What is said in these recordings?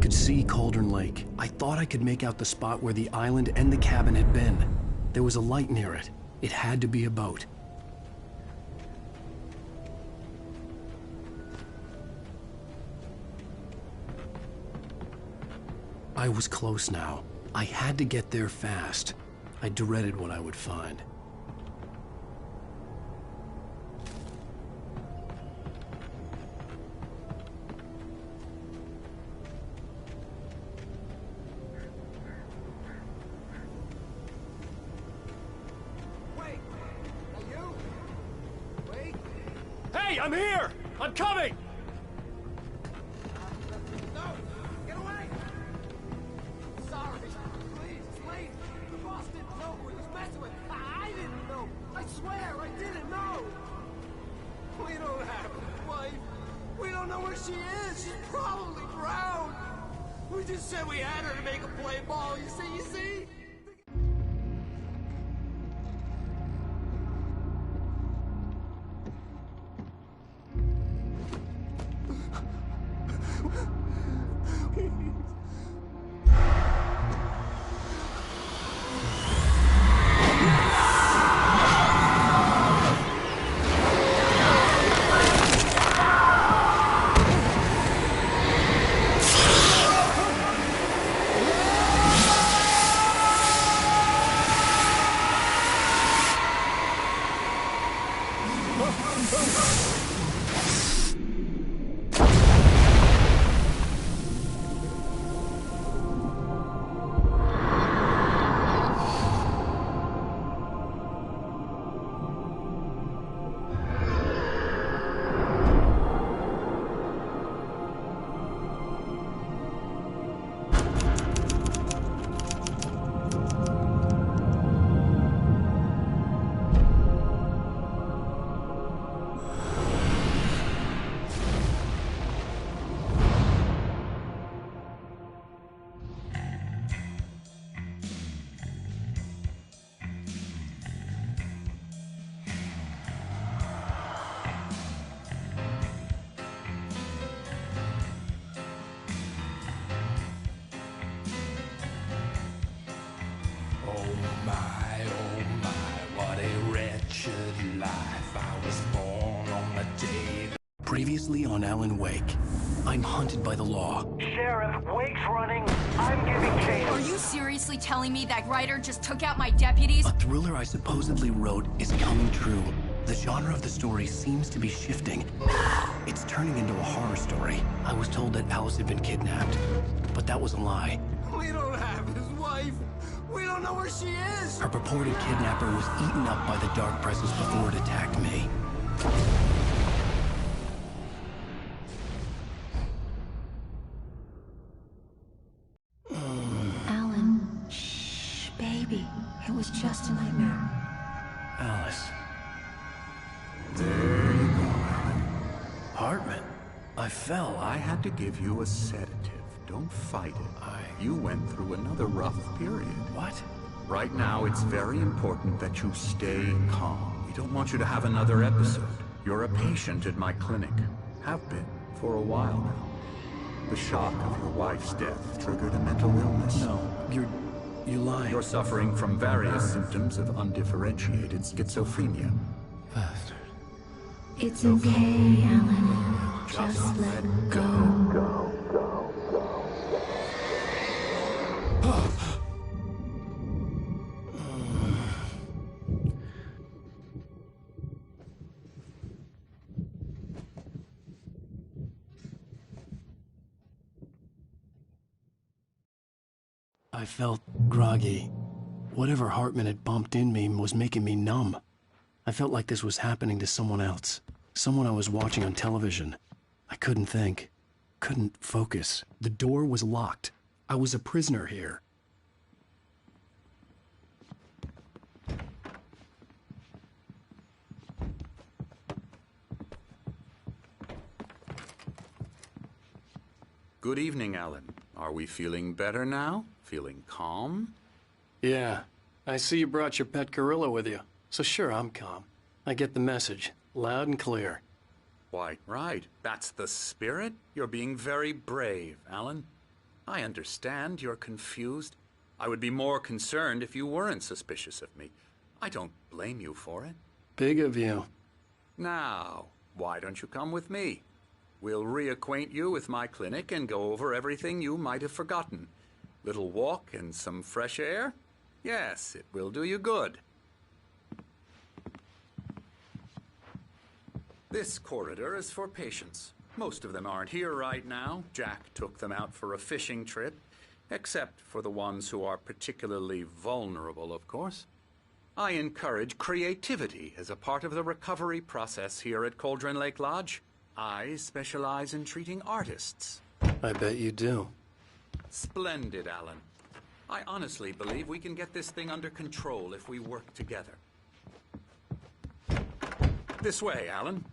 could see Cauldron Lake. I thought I could make out the spot where the island and the cabin had been. There was a light near it. It had to be a boat. I was close now. I had to get there fast. I dreaded what I would find. Wait! Are you? Wait! Hey, I'm here! I'm coming! No! Get away! Sorry. Please, it's late. The boss didn't know who he was messing with. I didn't know. I swear, I didn't know. We don't have a wife. We don't know where she is. She's probably drowned. We just said we had her to make a play ball. You see? Previously on Alan Wake, I'm hunted by the law. Sheriff, Wake's running. I'm giving chase. Are you seriously telling me that writer just took out my deputies? A thriller I supposedly wrote is coming true. The genre of the story seems to be shifting. It's turning into a horror story. I was told that Alice had been kidnapped, but that was a lie. We don't have his wife. We don't know where she is. Her purported kidnapper was eaten up by the dark presence before it attacked me. Alan, shh, baby. It was just a nightmare. Alice. There you go, Alan. Hartman. I fell. I had to give you a sedative. Don't fight it. You went through another rough period. What? Right now, it's very important that you stay calm. We don't want you to have another episode. You're a patient at my clinic. Have been for a while now. The shock of your wife's death triggered a mental illness. No, you're lying. You're suffering from various symptoms of undifferentiated schizophrenia. Bastard. It's okay, Alan. Just let go. I felt groggy. Whatever Hartman had bumped in me was making me numb. I felt like this was happening to someone else. Someone I was watching on television. I couldn't think. Couldn't focus. The door was locked. I was a prisoner here. Good evening, Alan. Are we feeling better now? Feeling calm? Yeah. I see you brought your pet gorilla with you. So sure, I'm calm. I get the message. Loud and clear. Why, right. That's the spirit. You're being very brave, Alan. I understand you're confused. I would be more concerned if you weren't suspicious of me. I don't blame you for it. Big of you. Now, why don't you come with me? We'll reacquaint you with my clinic and go over everything you might have forgotten. Little walk and some fresh air? Yes, it will do you good. This corridor is for patients. Most of them aren't here right now. Jack took them out for a fishing trip, except for the ones who are particularly vulnerable, of course. I encourage creativity as a part of the recovery process here at Cauldron Lake Lodge. I specialize in treating artists. I bet you do. Splendid, Alan. I honestly believe we can get this thing under control if we work together. This way, Alan.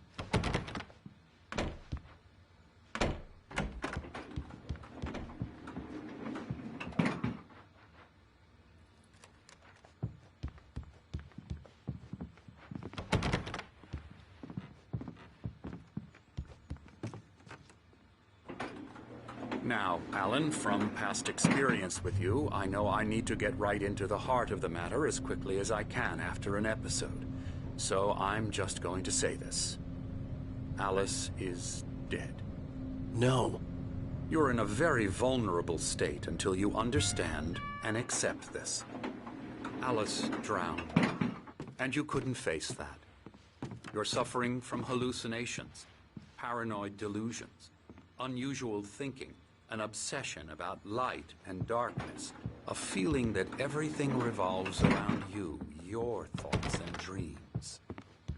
Now, Alan, from past experience with you, I know I need to get right into the heart of the matter as quickly as I can after an episode. So I'm just going to say this. Alice is dead. No. You're in a very vulnerable state until you understand and accept this. Alice drowned, and you couldn't face that. You're suffering from hallucinations, paranoid delusions, unusual thinking, an obsession about light and darkness, a feeling that everything revolves around you, your thoughts and dreams.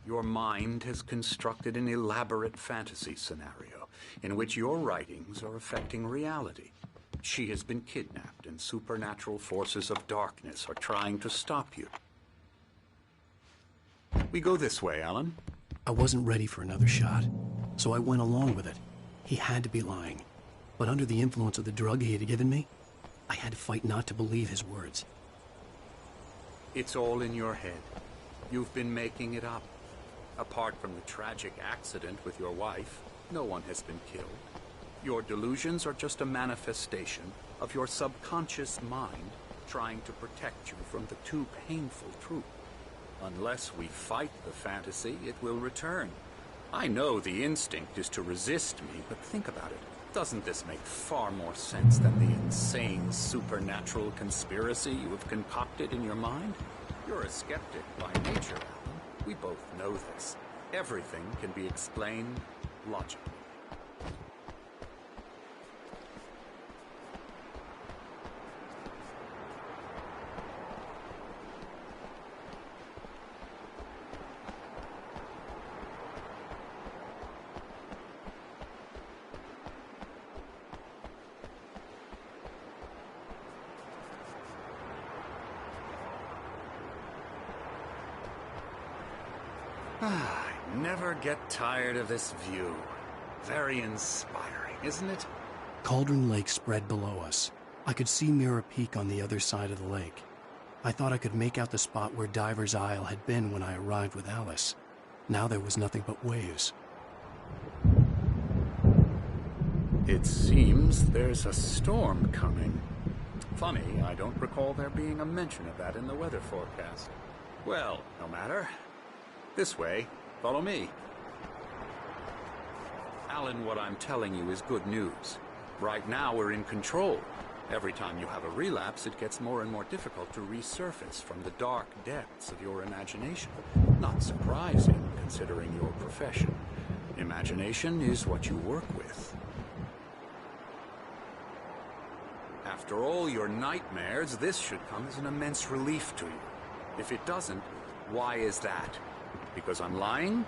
Your mind has constructed an elaborate fantasy scenario in which your writings are affecting reality. She has been kidnapped and supernatural forces of darkness are trying to stop you. We go this way, Alan. I wasn't ready for another shot, so I went along with it. He had to be lying. But under the influence of the drug he had given me, I had to fight not to believe his words. It's all in your head. You've been making it up. Apart from the tragic accident with your wife, no one has been killed. Your delusions are just a manifestation of your subconscious mind trying to protect you from the too painful truth. Unless we fight the fantasy, it will return. I know the instinct is to resist me, but think about it. Doesn't this make far more sense than the insane supernatural conspiracy you have concocted in your mind? You're a skeptic by nature, Alan. We both know this. Everything can be explained logically. I never get tired of this view. Very inspiring, isn't it? Cauldron Lake spread below us. I could see Mirror Peak on the other side of the lake. I thought I could make out the spot where Diver's Isle had been when I arrived with Alice. Now there was nothing but waves. It seems there's a storm coming. Funny, I don't recall there being a mention of that in the weather forecast. Well, no matter. This way. Follow me. Alan, what I'm telling you is good news. Right now, we're in control. Every time you have a relapse, it gets more and more difficult to resurface from the dark depths of your imagination. Not surprising, considering your profession. Imagination is what you work with. After all your nightmares, this should come as an immense relief to you. If it doesn't, why is that? Because I'm lying?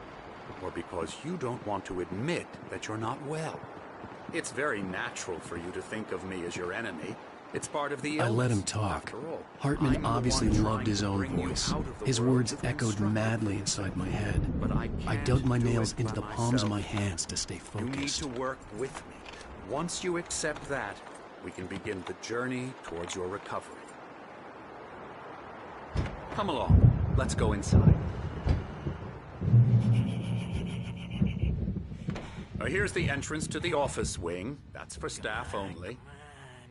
Or because you don't want to admit that you're not well? It's very natural for you to think of me as your enemy. It's part of the illness. I let him talk. Hartman obviously loved his own voice. His words echoed madly inside my head. But I dug my nails into the palms of my hands to stay You need focused. to work with me. Once you accept that, we can begin the journey towards your recovery. Come along. Let's go inside. Here's the entrance to the office wing. That's for staff only.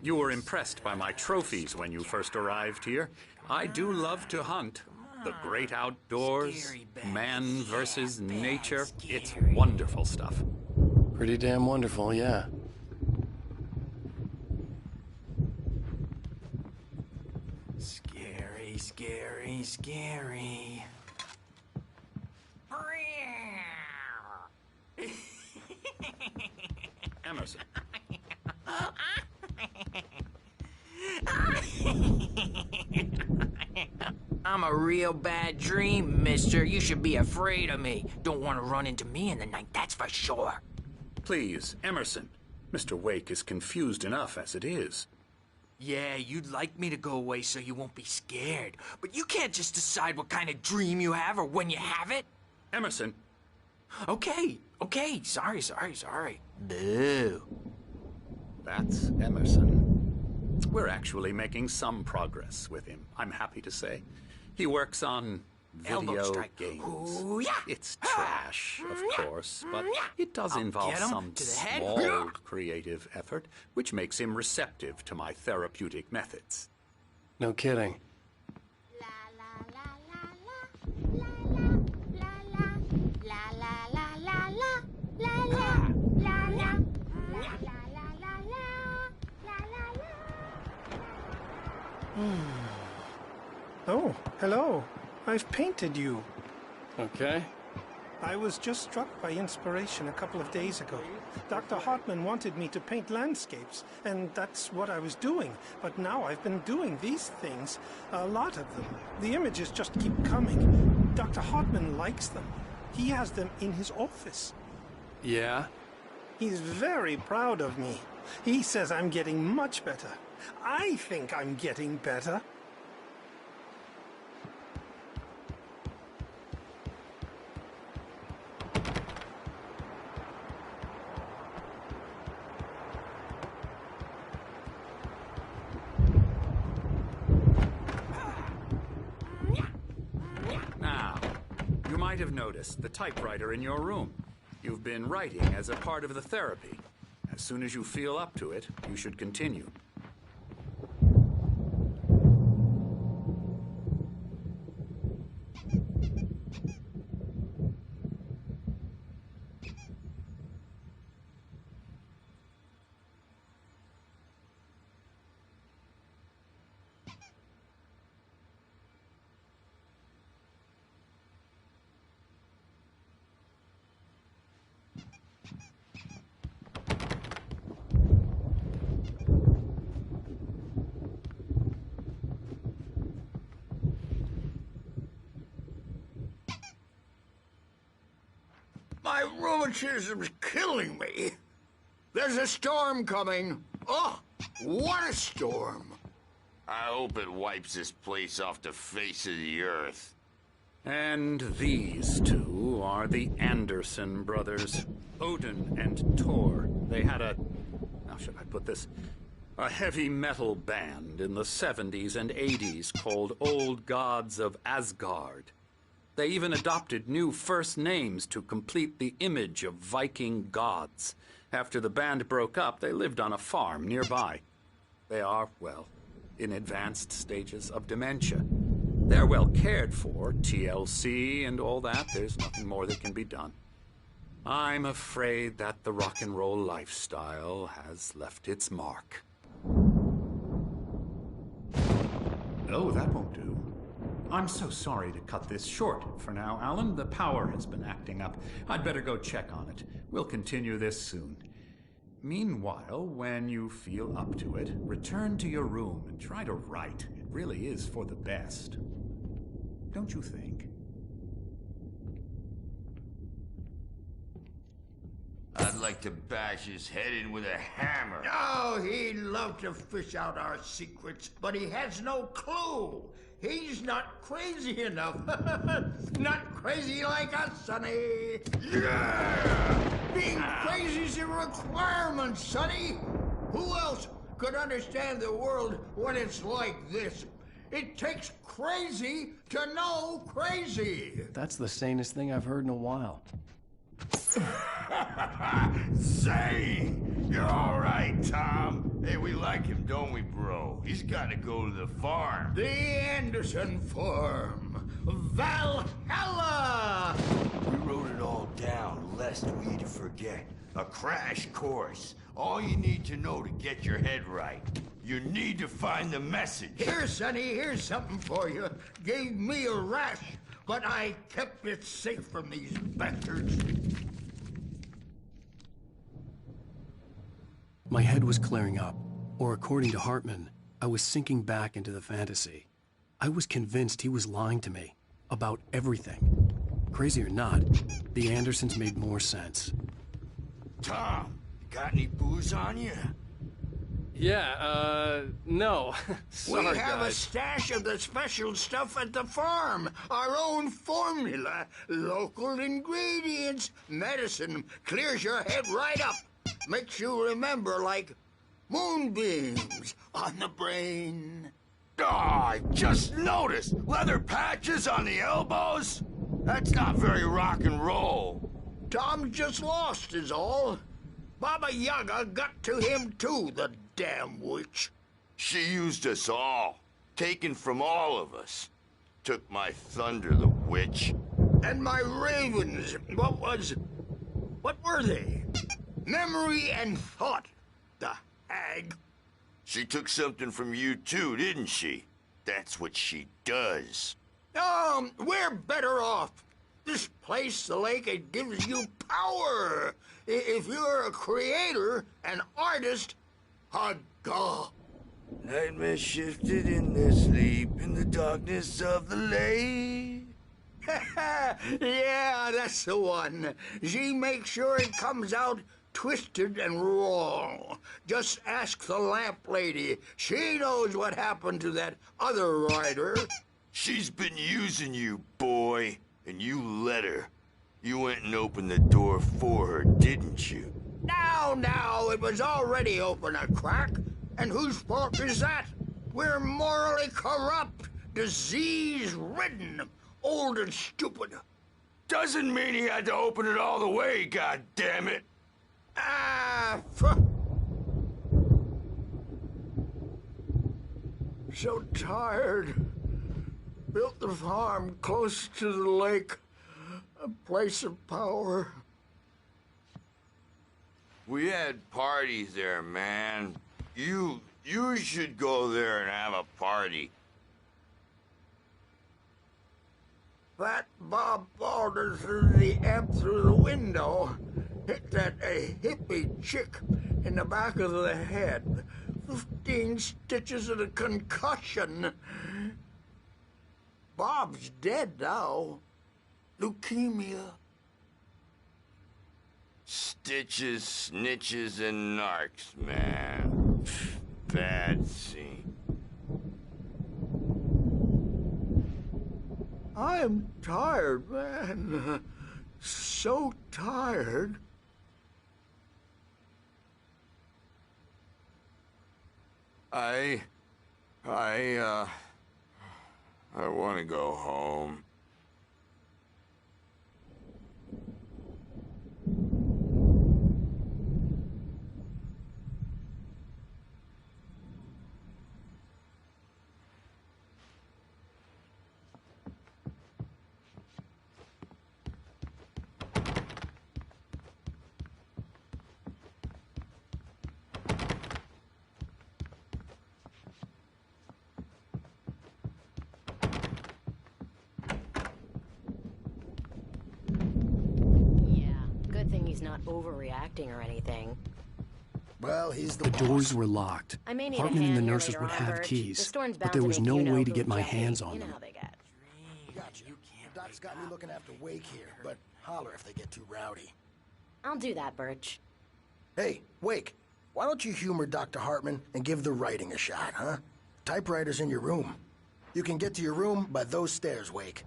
You were impressed by my trophies when you first arrived here. I do love to hunt. The great outdoors, man versus nature. It's wonderful stuff. Pretty damn wonderful, yeah. Scary, scary, scary. Emerson. I'm a real bad dream, mister. You should be afraid of me. Don't want to run into me in the night, that's for sure. Please, Emerson. Mr. Wake is confused enough as it is. Yeah, you'd like me to go away so you won't be scared. But you can't just decide what kind of dream you have or when you have it. Emerson. Okay. Sorry. Boo. That's Emerson. We're actually making some progress with him, I'm happy to say. He works on Elbow video strike. games. Ooh, yeah. It's trash, of course, but it does involve get him some to the head. small creative effort, which makes him receptive to my therapeutic methods. No kidding. Oh, hello. I've painted you. Okay. I was just struck by inspiration a couple of days ago. Dr. Hartman wanted me to paint landscapes, and that's what I was doing. But now I've been doing these things, a lot of them. The images just keep coming. Dr. Hartman likes them. He has them in his office. Yeah? He's very proud of me. He says I'm getting much better. I think I'm getting better. Now, you might have noticed the typewriter in your room. You've been writing as a part of the therapy. As soon as you feel up to it, you should continue. My rheumatism's killing me. There's a storm coming. Oh, what a storm. I hope it wipes this place off the face of the earth. And these two are the Anderson brothers, Odin and Thor. They had a, how should I put this, a heavy metal band in the 70s and 80s called Old Gods of Asgard. They even adopted new first names to complete the image of Viking gods. After the band broke up, they lived on a farm nearby. They are, well, in advanced stages of dementia. They're well cared for, TLC and all that. There's nothing more that can be done. I'm afraid that the rock and roll lifestyle has left its mark. Oh, that won't do. I'm so sorry to cut this short for now, Alan. The power has been acting up. I'd better go check on it. We'll continue this soon. Meanwhile, when you feel up to it, return to your room and try to write. It really is for the best. Don't you think? I'd like to bash his head in with a hammer. Oh, he'd love to fish out our secrets, but he has no clue. He's not crazy enough. Not crazy like us, Sonny. Yeah! Being crazy's a requirement, Sonny. Who else could understand the world when it's like this? It takes crazy to know crazy. That's the sanest thing I've heard in a while. Say, you're all right, Tom. Hey, we like him, don't we, bro? He's got to go to the farm. The Anderson Farm. Valhalla! We wrote it all down, lest we'd forget. A crash course. All you need to know to get your head right. You need to find the message. Here, Sonny, here's something for you. Gave me a rash, but I kept it safe from these bastards. My head was clearing up, or according to Hartman, I was sinking back into the fantasy. I was convinced he was lying to me about everything. Crazy or not, the Andersons made more sense. Tom, got any booze on you? Yeah, no. Sorry, We have a guys. stash of the special stuff at the farm. Our own formula. Local ingredients. Medicine clears your head right up. Makes you remember like moonbeams on the brain. Oh, I just noticed! Leather patches on the elbows? That's not very rock and roll. Tom just lost is all. Baba Yaga got to him too, the damn witch. She used us all. Taken from all of us. Took my thunder, the witch. And my ravens, what were they? Memory and thought, the hag. She took something from you too, didn't she? That's what she does. We're better off. This place, the lake, it gives you power. If you're a creator, an artist, a god. Nightmare shifted in their sleep in the darkness of the lake. Yeah, that's the one. She makes sure it comes out twisted and wrong. Just ask the lamp lady. She knows what happened to that other rider. She's been using you, boy, and you let her. You went and opened the door for her, didn't you? Now, it was already open a crack. And whose fault is that? We're morally corrupt, disease-ridden, old and stupid. Doesn't mean he had to open it all the way, goddammit. So tired. Built the farm close to the lake. A place of power. We had parties there, man. You should go there and have a party. That Bob Balder threw the amp through the window. Hit that hippie chick in the back of the head. 15 stitches and a concussion. Bob's dead now. Leukemia. Stitches, snitches, and narcs, man. Bad scene. I am tired, man. So tired. I want to go home. Not overreacting or anything. Well, he's the doors were locked. I may need Hartman a and the hand here nurses later would on, have Bert. keys, The storm's but bound there to was make no you know way to who get my Jackie. hands You on know them. how they get. Gotcha. Doc's got me looking after Wake here, but holler if they get too rowdy. I'll do that, Birch. Hey, Wake, why don't you humor Dr. Hartman and give the writing a shot, huh? Typewriter's in your room. You can get to your room by those stairs, Wake.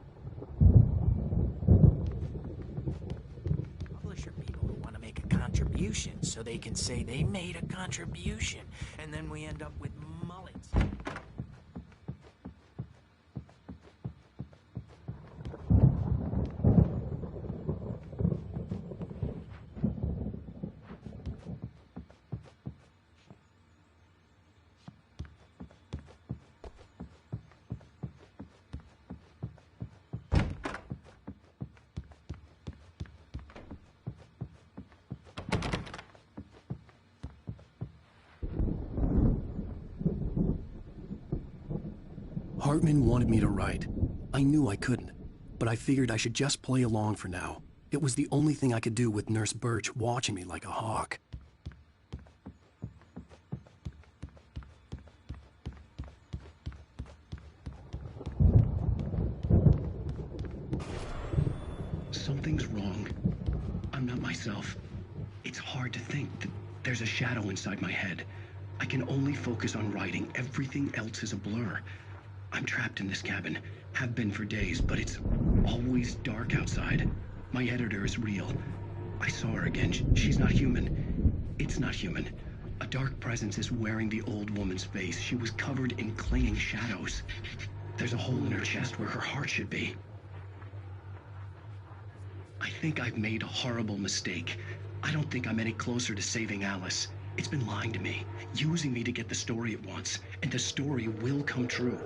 Publisher people who want to make a contribution so they can say they made a contribution, and then we end up with mullets. Hartman wanted me to write. I knew I couldn't, but I figured I should just play along for now. It was the only thing I could do with Nurse Birch watching me like a hawk. Something's wrong. I'm not myself. It's hard to think that there's a shadow inside my head. I can only focus on writing. Everything else is a blur. I'm trapped in this cabin. Have been for days, but it's always dark outside. My editor is real. I saw her again. She's not human. It's not human. A dark presence is wearing the old woman's face. She was covered in clinging shadows. There's a hole in her chest where her heart should be. I think I've made a horrible mistake. I don't think I'm any closer to saving Alice. It's been lying to me, using me to get the story it wants, and the story will come true.